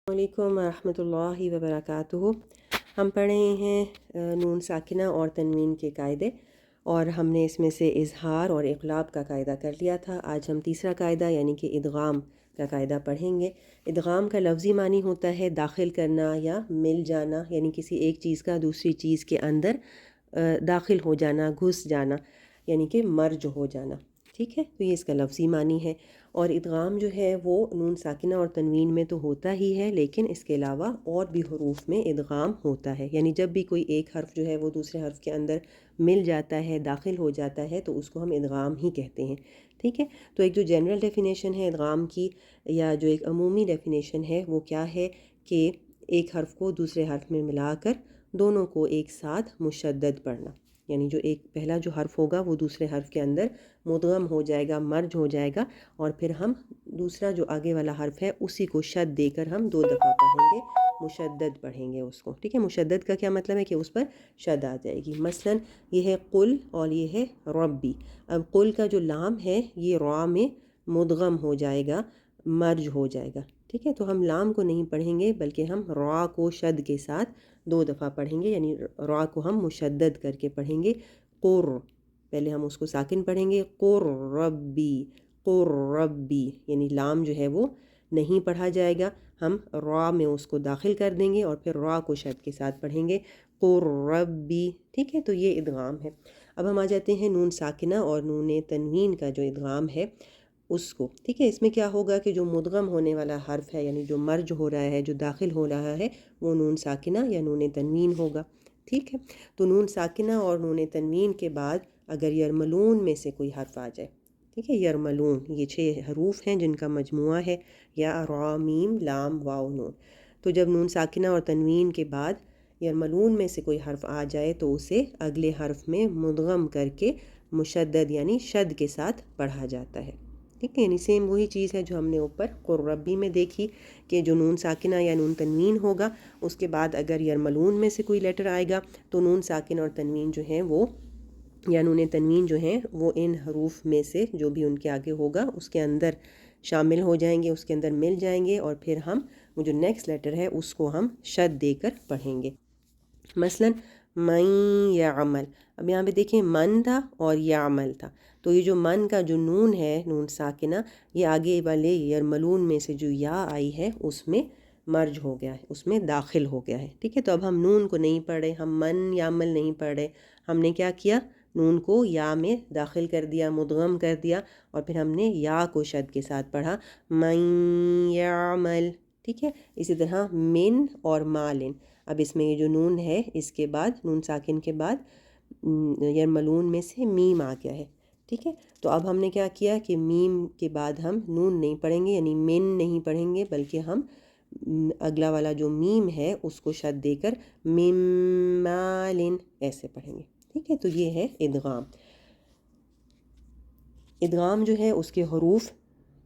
علیکم ورحمۃ اللہ وبرکاتہ۔ ہم پڑھ رہے ہیں نون ساکنہ اور تنوین کے قاعدے، اور ہم نے اس میں سے اظہار اور اقلاب کا قاعدہ کر لیا تھا۔ آج ہم تیسرا قاعدہ یعنی کہ ادغام کا قاعدہ پڑھیں گے۔ ادغام کا لفظی معنی ہوتا ہے داخل کرنا یا مل جانا، یعنی کسی ایک چیز کا دوسری چیز کے اندر داخل ہو جانا، گھس جانا، یعنی کہ مرج ہو جانا۔ ٹھیک ہے، تو یہ اس کا لفظی معنی ہے۔ اور ادغام جو ہے وہ نون ساکنہ اور تنوین میں تو ہوتا ہی ہے، لیکن اس کے علاوہ اور بھی حروف میں ادغام ہوتا ہے، یعنی جب بھی کوئی ایک حرف جو ہے وہ دوسرے حرف کے اندر مل جاتا ہے، داخل ہو جاتا ہے، تو اس کو ہم ادغام ہی کہتے ہیں۔ ٹھیک ہے، تو ایک جو جنرل ڈیفینیشن ہے ادغام کی، یا جو ایک عمومی ڈیفینیشن ہے، وہ کیا ہے کہ ایک حرف کو دوسرے حرف میں ملا کر دونوں کو ایک ساتھ مشدد پڑھنا، یعنی جو ایک پہلا جو حرف ہوگا وہ دوسرے حرف کے اندر مدغم ہو جائے گا، مرج ہو جائے گا، اور پھر ہم دوسرا جو آگے والا حرف ہے اسی کو شد دے کر ہم 2 دفعہ پڑھیں گے، مشدد پڑھیں گے اس کو۔ ٹھیک ہے، مشدد کا کیا مطلب ہے کہ اس پر شد آ جائے گی۔ مثلا یہ ہے قل اور یہ ہے ربی۔ اب قل کا جو لام ہے یہ را میں مدغم ہو جائے گا، مرج ہو جائے گا۔ ٹھیک ہے، تو ہم لام کو نہیں پڑھیں گے بلکہ ہم را کو شد کے ساتھ 2 دفعہ پڑھیں گے، یعنی را کو ہم مشدد کر کے پڑھیں گے۔ قر، پہلے ہم اس کو ساکن پڑھیں گے، قر ربی، قر ربی، یعنی لام جو ہے وہ نہیں پڑھا جائے گا، ہم را میں اس کو داخل کر دیں گے اور پھر را کو شد کے ساتھ پڑھیں گے، قر ربی۔ ٹھیک ہے، تو یہ ادغام ہے۔ اب ہم آ جاتے ہیں نون ساکنہ اور نون تنوین کا جو ادغام ہے اس کو۔ ٹھیک ہے، اس میں کیا ہوگا کہ جو مدغم ہونے والا حرف ہے، یعنی جو مرج ہو رہا ہے، جو داخل ہو رہا ہے، وہ نون ساکنہ یا نون تنوین ہوگا۔ ٹھیک ہے، تو نون ساکنہ اور نون تنوین کے بعد اگر یرملون میں سے کوئی حرف آ جائے، ٹھیک ہے، یرملون یہ 6 حروف ہیں جن کا مجموعہ ہے یا را میم لام واو نون۔ تو جب نون ساکنہ اور تنوین کے بعد یرملون میں سے کوئی حرف آ جائے تو اسے اگلے حرف میں مدغم کر کے مشدد یعنی شد کے ساتھ پڑھا جاتا ہے۔ ٹھیک ہے، یعنی سیم وہی چیز ہے جو ہم نے اوپر قربی میں دیکھی کہ جو نون ساکنہ یا نون تنوین ہوگا، اس کے بعد اگر یرملون میں سے کوئی لیٹر آئے گا تو نون ساکن اور تنوین جو ہیں وہ، یا نون تنوین جو ہیں وہ ان حروف میں سے جو بھی ان کے آگے ہوگا اس کے اندر شامل ہو جائیں گے، اس کے اندر مل جائیں گے، اور پھر ہم وہ جو نیکسٹ لیٹر ہے اس کو ہم شد دے کر پڑھیں گے۔ مثلا من یعمل، اب یہاں پہ دیکھیں من تھا اور یعمل تھا، تو یہ جو من کا جو نون ہے نون ساکنہ، یہ آگے والے یرملون میں سے جو یا آئی ہے اس میں مرج ہو گیا ہے، اس میں داخل ہو گیا ہے۔ ٹھیک ہے، تو اب ہم نون کو نہیں پڑھ رہے، ہم من یعمل نہیں پڑھ رہے، ہم نے کیا کیا، نون کو یا میں داخل کر دیا، مدغم کر دیا، اور پھر ہم نے یا کو شد کے ساتھ پڑھا، من یعمل۔ ٹھیک ہے، اسی طرح من اور مالن، اب اس میں یہ جو نون ہے اس کے بعد نون ساکن کے بعد یرملون میں سے میم آ گیا ہے۔ ٹھیک ہے، تو اب ہم نے کیا کیا کہ میم کے بعد ہم نون نہیں پڑھیں گے، یعنی من نہیں پڑھیں گے، بلکہ ہم اگلا والا جو میم ہے اس کو شد دے کر مم مالن ایسے پڑھیں گے۔ ٹھیک ہے، تو یہ ہے ادغام۔ ادغام جو ہے اس کے حروف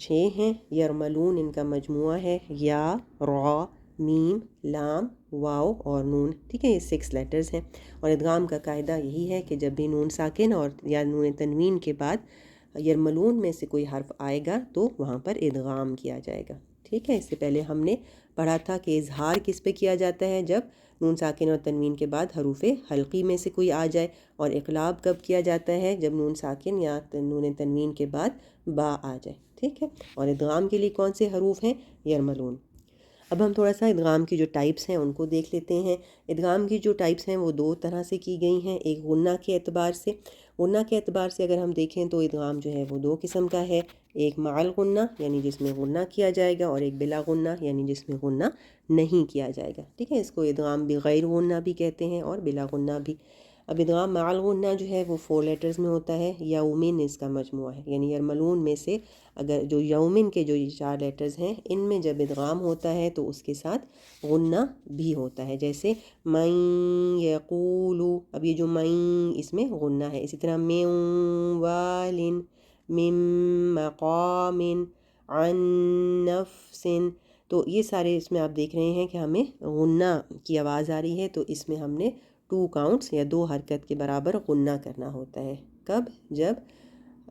6 ہیں، یرملون ان کا مجموعہ ہے، یا را میم لام واو اور نون۔ ٹھیک ہے، یہ 6 لیٹرز ہیں، اور ادغام کا قاعدہ یہی ہے کہ جب بھی نون ساکن اور یا نون تنوین کے بعد یرملون میں سے کوئی حرف آئے گا تو وہاں پر ادغام کیا جائے گا۔ ٹھیک ہے، اس سے پہلے ہم نے پڑھا تھا کہ اظہار کس پہ کیا جاتا ہے، جب نون ساکن اور تنوین کے بعد حروف حلقی میں سے کوئی آ جائے، اور اقلاب کب کیا جاتا ہے، جب نون ساکن یا نون تنوین کے بعد با آ جائے۔ ٹھیک ہے، اور ادغام کے لیے کون سے حروف ہیں، یرملون۔ اب ہم تھوڑا سا ادغام کی جو ٹائپس ہیں ان کو دیکھ لیتے ہیں۔ ادغام کی جو ٹائپس ہیں وہ 2 طرح سے کی گئی ہیں، ایک غنہ کے اعتبار سے۔ غنہ کے اعتبار سے اگر ہم دیکھیں تو ادغام جو ہے وہ 2 قسم کا ہے، ایک مع الغنہ یعنی جس میں غنہ کیا جائے گا، اور ایک بلا غنہ یعنی جس میں غنہ نہیں کیا جائے گا۔ ٹھیک ہے، اس کو ادغام بغیر غنہ بھی کہتے ہیں اور بلا غنہ بھی۔ اب ادغام مع الغنہ جو ہے وہ 4 لیٹرز میں ہوتا ہے، یومن اس کا مجموعہ ہے، یعنی یرملون میں سے اگر جو یومن کے جو 4 لیٹرز ہیں ان میں جب ادغام ہوتا ہے تو اس کے ساتھ غنہ بھی ہوتا ہے، جیسے من یقولو، اب یہ جو من اس میں غنہ ہے۔ اسی طرح من والن، من مقام، عن نفس، تو یہ سارے اس میں آپ دیکھ رہے ہیں کہ ہمیں غنہ کی آواز آ رہی ہے، تو اس میں ہم نے 2 کاؤنٹس یا 2 حرکت کے برابر غنہ کرنا ہوتا ہے۔ کب، جب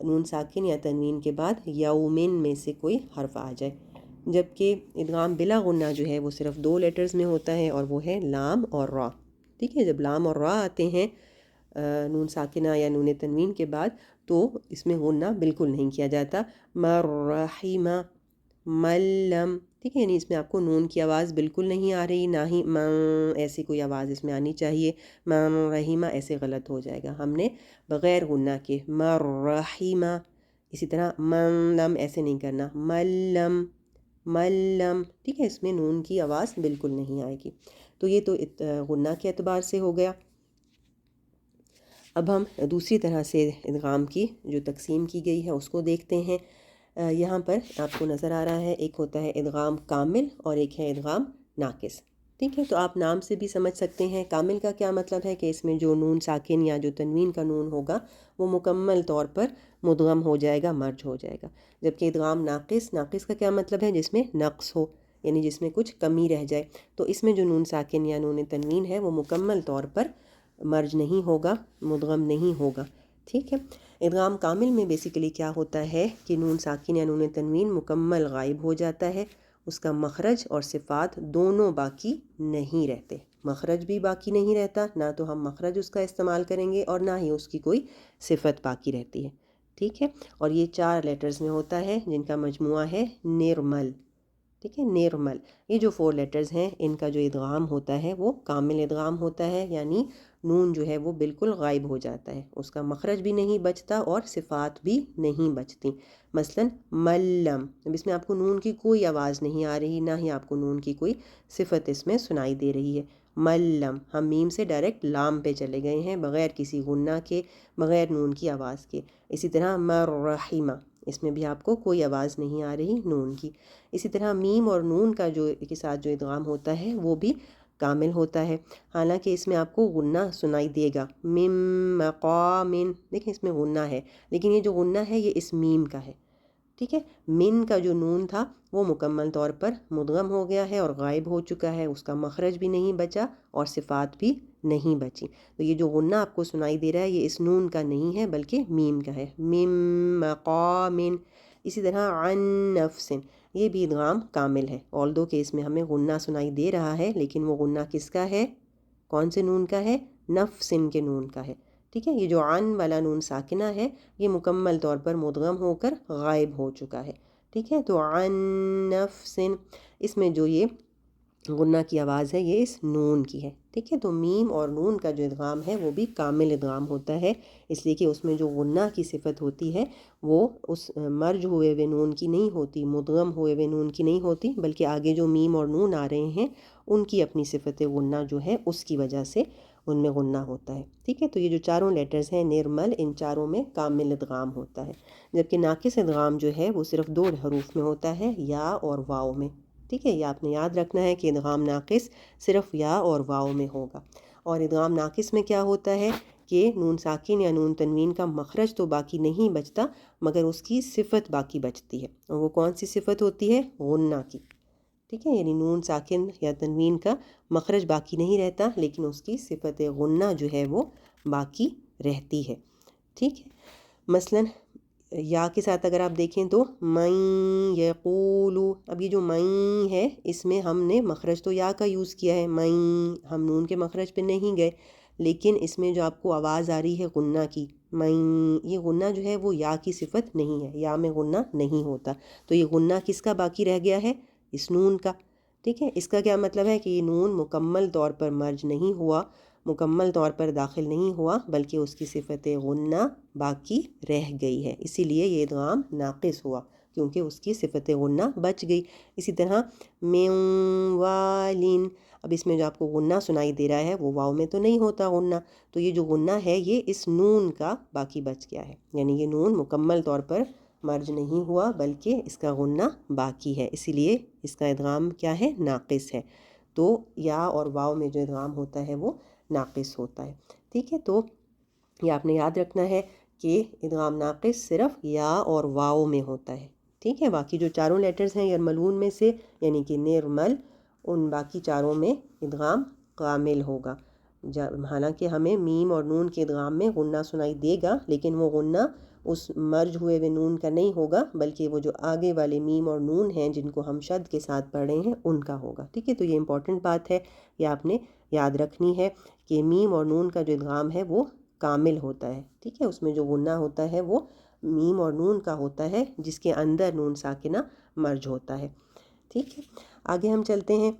نون ساکن یا تنوین کے بعد یومن میں سے کوئی حرف آ جائے۔ جبکہ ادغام بلا غنہ جو ہے وہ صرف 2 لیٹرز میں ہوتا ہے اور وہ ہے لام اور را. ٹھیک ہے، جب لام اور را آتے ہیں نون ساکنہ یا نون تنوین کے بعد تو اس میں غنہ بالکل نہیں کیا جاتا. مرحیمہ، ملم، ٹھیک ہے، یعنی اس میں آپ کو نون کی آواز بالکل نہیں آ رہی، نہ ہی ایسی کوئی آواز اس میں آنی چاہیے. رحیمہ ایسے غلط ہو جائے گا. ہم نے بغیر غنہ کے مرحیمہ. اسی طرح لم ایسے نہیں کرنا، ملم ملم، ٹھیک ہے، اس میں نون کی آواز بالکل نہیں آئے گی. تو یہ تو غنہ کے اعتبار سے ہو گیا. اب ہم دوسری طرح سے ادغام کی جو تقسیم کی گئی ہے اس کو دیکھتے ہیں. یہاں پر آپ کو نظر آ رہا ہے ایک ہوتا ہے ادغام کامل اور ایک ہے ادغام ناقص. ٹھیک ہے، تو آپ نام سے بھی سمجھ سکتے ہیں. کامل کا کیا مطلب ہے کہ اس میں جو نون ساکن یا جو تنوین کا نون ہوگا وہ مکمل طور پر مدغم ہو جائے گا، مرج ہو جائے گا. جبکہ ادغام ناقص کا کیا مطلب ہے؟ جس میں نقص ہو، یعنی جس میں کچھ کمی رہ جائے. تو اس میں جو نون ساکن یا نون تنوین ہے وہ مکمل طور پر مرج نہیں ہوگا، مدغم نہیں ہوگا. ٹھیک ہے، ادغام کامل میں بیسیکلی کیا ہوتا ہے کہ نون ساکن یا نون تنوین مکمل غائب ہو جاتا ہے، اس کا مخرج اور صفات دونوں باقی نہیں رہتے. مخرج بھی باقی نہیں رہتا، نہ تو ہم مخرج اس کا استعمال کریں گے اور نہ ہی اس کی کوئی صفت باقی رہتی ہے. ٹھیک ہے، اور یہ 4 لیٹرز میں ہوتا ہے جن کا مجموعہ ہے نرمل. ٹھیک ہے، نرمل. یہ جو 4 لیٹرز ہیں ان کا جو ادغام ہوتا ہے وہ کامل ادغام ہوتا ہے، یعنی نون جو ہے وہ بالکل غائب ہو جاتا ہے، اس کا مخرج بھی نہیں بچتا اور صفات بھی نہیں بچتی. مثلا ملم، اب اس میں آپ کو نون کی کوئی آواز نہیں آ رہی، نہ ہی آپ کو نون کی کوئی صفت اس میں سنائی دے رہی ہے. ملم، ہم میم سے ڈائریکٹ لام پہ چلے گئے ہیں بغیر کسی غنہ کے، بغیر نون کی آواز کے. اسی طرح مرحیمہ، اس میں بھی آپ کو کوئی آواز نہیں آ رہی نون کی. اسی طرح میم اور نون کا جو کے ساتھ جو ادغام ہوتا ہے وہ بھی کامل ہوتا ہے. حالانکہ اس میں آپ کو غنہ سنائی دے گا، مم مقام، دیکھیں اس میں غنہ ہے لیکن یہ جو غنہ ہے یہ اس میم کا ہے. ٹھیک ہے، من کا جو نون تھا وہ مکمل طور پر مدغم ہو گیا ہے اور غائب ہو چکا ہے، اس کا مخرج بھی نہیں بچا اور صفات بھی نہیں بچی. تو یہ جو غنہ آپ کو سنائی دے رہا ہے یہ اس نون کا نہیں ہے بلکہ میم کا ہے، مم مقام. اسی طرح عن نفس، یہ بھی ادغام کامل ہے، آلدو کہ اس میں ہمیں غنہ سنائی دے رہا ہے لیکن وہ غنہ کس کا ہے؟ کون سے نون کا ہے؟ نفسن کے نون کا ہے. ٹھیک ہے، یہ جو عن والا نون ساکنہ ہے یہ مکمل طور پر مدغم ہو کر غائب ہو چکا ہے. ٹھیک ہے، تو عن نفسن، اس میں جو یہ غنہ کی آواز ہے یہ اس نون کی ہے. ٹھیک ہے، تو میم اور نون کا جو ادغام ہے وہ بھی کامل ادغام ہوتا ہے، اس لیے کہ اس میں جو غنہ کی صفت ہوتی ہے وہ اس مرج ہوئے ہوئے نون کی نہیں ہوتی، مدغم ہوئے ہوئے نون کی نہیں ہوتی، بلکہ آگے جو میم اور نون آ رہے ہیں ان کی اپنی صفت غنہ جو ہے اس کی وجہ سے ان میں غنہ ہوتا ہے. ٹھیک ہے، تو یہ جو چاروں لیٹرز ہیں نرمل، ان چاروں میں کامل ادغام ہوتا ہے. جبکہ ناقص ادغام جو ہے وہ صرف 2 حروف میں ہوتا ہے، یا اور واو میں. ٹھیک ہے، یہ آپ نے یاد رکھنا ہے کہ ادغام ناقص صرف یا اور واو میں ہوگا. اور ادغام ناقص میں کیا ہوتا ہے کہ نون ساکن یا نون تنوین کا مخرج تو باقی نہیں بچتا مگر اس کی صفت باقی بچتی ہے، اور وہ کون سی صفت ہوتی ہے؟ غنہ کی. ٹھیک ہے، یعنی نون ساکن یا تنوین کا مخرج باقی نہیں رہتا لیکن اس کی صفت غنہ جو ہے وہ باقی رہتی ہے. ٹھیک ہے، مثلا یا کے ساتھ اگر آپ دیکھیں تو من یقولو، اب یہ جو من ہے اس میں ہم نے مخرج تو یا کا یوز کیا ہے، من، ہم نون کے مخرج پہ نہیں گئے، لیکن اس میں جو آپ کو آواز آ رہی ہے غنہ کی، من، یہ غنہ جو ہے وہ یا کی صفت نہیں ہے، یا میں غنہ نہیں ہوتا. تو یہ غنہ کس کا باقی رہ گیا ہے؟ اس نون کا. ٹھیک ہے، اس کا کیا مطلب ہے کہ یہ نون مکمل طور پر مرج نہیں ہوا، مکمل طور پر داخل نہیں ہوا، بلکہ اس کی صفت غنہ باقی رہ گئی ہے، اسی لیے یہ ادغام ناقص ہوا کیونکہ اس کی صفت غنہ بچ گئی. اسی طرح من والین، اب اس میں جو آپ کو غنہ سنائی دے رہا ہے وہ واو میں تو نہیں ہوتا غنہ، تو یہ جو غنہ ہے یہ اس نون کا باقی بچ گیا ہے، یعنی یہ نون مکمل طور پر مرج نہیں ہوا بلکہ اس کا غنہ باقی ہے، اسی لیے اس کا ادغام کیا ہے؟ ناقص ہے. تو یا اور واو میں جو ادغام ہوتا ہے وہ ناقص ہوتا ہے. ٹھیک ہے، تو یہ آپ نے یاد رکھنا ہے کہ ادغام ناقص صرف یا اور واو میں ہوتا ہے. ٹھیک ہے، باقی جو چاروں لیٹرز ہیں یرملون میں سے یعنی کہ نرمل، ان باقی چاروں میں ادغام کامل ہوگا. حالانکہ ہمیں میم اور نون کے ادغام میں غنہ سنائی دے گا لیکن وہ غنہ اس مرج ہوئے ہوئے نون کا نہیں ہوگا، بلکہ وہ جو آگے والے میم اور نون ہیں جن کو ہم شد کے ساتھ پڑھ رہے ہیں ان کا ہوگا، ٹھیک ہے۔ تو یہ امپورٹنٹ بات ہے، یہ آپ نے یاد رکھنی ہے کہ میم اور نون کا جو ادغام ہے وہ کامل ہوتا ہے، ٹھیک ہے۔ اس میں جو غنہ ہوتا ہے وہ میم اور نون کا ہوتا ہے جس کے اندر نون ساکنہ مرج ہوتا ہے، ٹھیک ہے۔ آگے ہم چلتے ہیں۔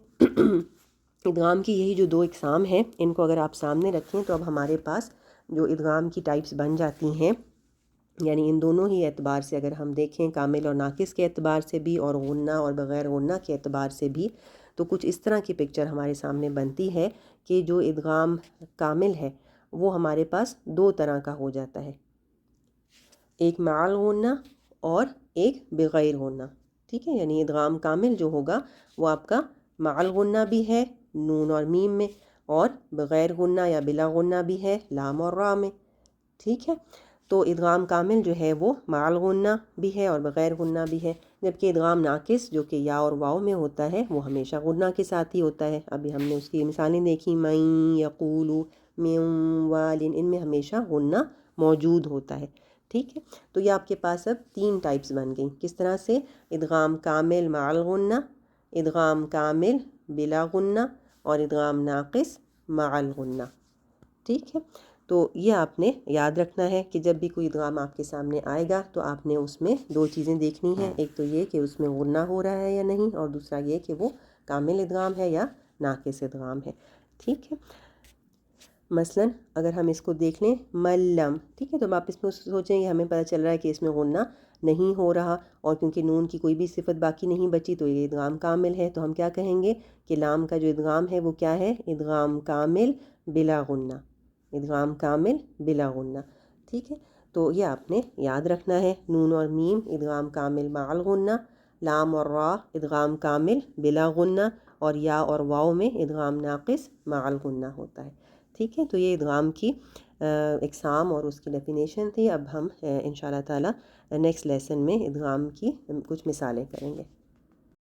ادغام کی یہی جو 2 اقسام ہیں، ان کو اگر آپ سامنے رکھیں تو اب ہمارے پاس جو ادغام کی ٹائپس بن جاتی ہیں، یعنی ان دونوں ہی اعتبار سے اگر ہم دیکھیں، کامل اور ناقص کے اعتبار سے بھی اور غنہ اور بغیر غنہ کے اعتبار سے بھی، تو کچھ اس طرح کی پکچر ہمارے سامنے بنتی ہے کہ جو ادغام کامل ہے وہ ہمارے پاس 2 طرح کا ہو جاتا ہے، ایک مع الغنہ اور ایک بغیر غنہ، ٹھیک ہے۔ یعنی ادغام کامل جو ہوگا وہ آپ کا مع الغنہ بھی ہے نون اور میم میں، اور بغیر غنہ یا بلا غنہ بھی ہے لام اور را میں، ٹھیک ہے۔ تو ادغام کامل جو ہے وہ مع الغنہ بھی ہے اور بغیر غنہ بھی ہے، جبکہ ادغام ناقص جو کہ یا اور واو میں ہوتا ہے وہ ہمیشہ غنہ کے ساتھ ہی ہوتا ہے۔ ابھی ہم نے اس کی مثالیں دیکھی، من یقول، من وال، ان میں ہمیشہ غنہ موجود ہوتا ہے، ٹھیک ہے۔ تو یہ آپ کے پاس اب 3 ٹائپس بن گئیں، کس طرح سے؟ ادغام کامل مع الغنہ، ادغام کامل بلا غنہ، اور ادغام ناقص مع الغنہ، ٹھیک ہے۔ تو یہ آپ نے یاد رکھنا ہے کہ جب بھی کوئی ادغام آپ کے سامنے آئے گا تو آپ نے اس میں 2 چیزیں دیکھنی ہیں، ایک تو یہ کہ اس میں غنہ ہو رہا ہے یا نہیں، اور دوسرا یہ کہ وہ کامل ادغام ہے یا ناقص ادغام ہے، ٹھیک ہے۔ مثلا اگر ہم اس کو دیکھ لیں ملم، ٹھیک ہے، تو آپ اس میں سوچیں کہ ہمیں پتہ چل رہا ہے کہ اس میں غنہ نہیں ہو رہا، اور کیونکہ نون کی کوئی بھی صفت باقی نہیں بچی تو یہ ادغام کامل ہے، تو ہم کیا کہیں گے کہ لام کا جو ادغام ہے وہ کیا ہے؟ ادغام کامل بلا غنہ، ادغام کامل بلا غنہ، ٹھیک ہے۔ تو یہ آپ نے یاد رکھنا ہے، نون اور میم ادغام کامل مع الغنہ، لام اور را ادغام کامل بلا غنہ، اور یا اور واو میں ادغام ناقص مع الغنہ ہوتا ہے، ٹھیک ہے۔ تو یہ ادغام کی اقسام اور اس کی ڈیفینیشن تھی۔ اب ہم انشاءاللہ تعالی نیکسٹ لیسن میں ادغام کی کچھ مثالیں کریں گے۔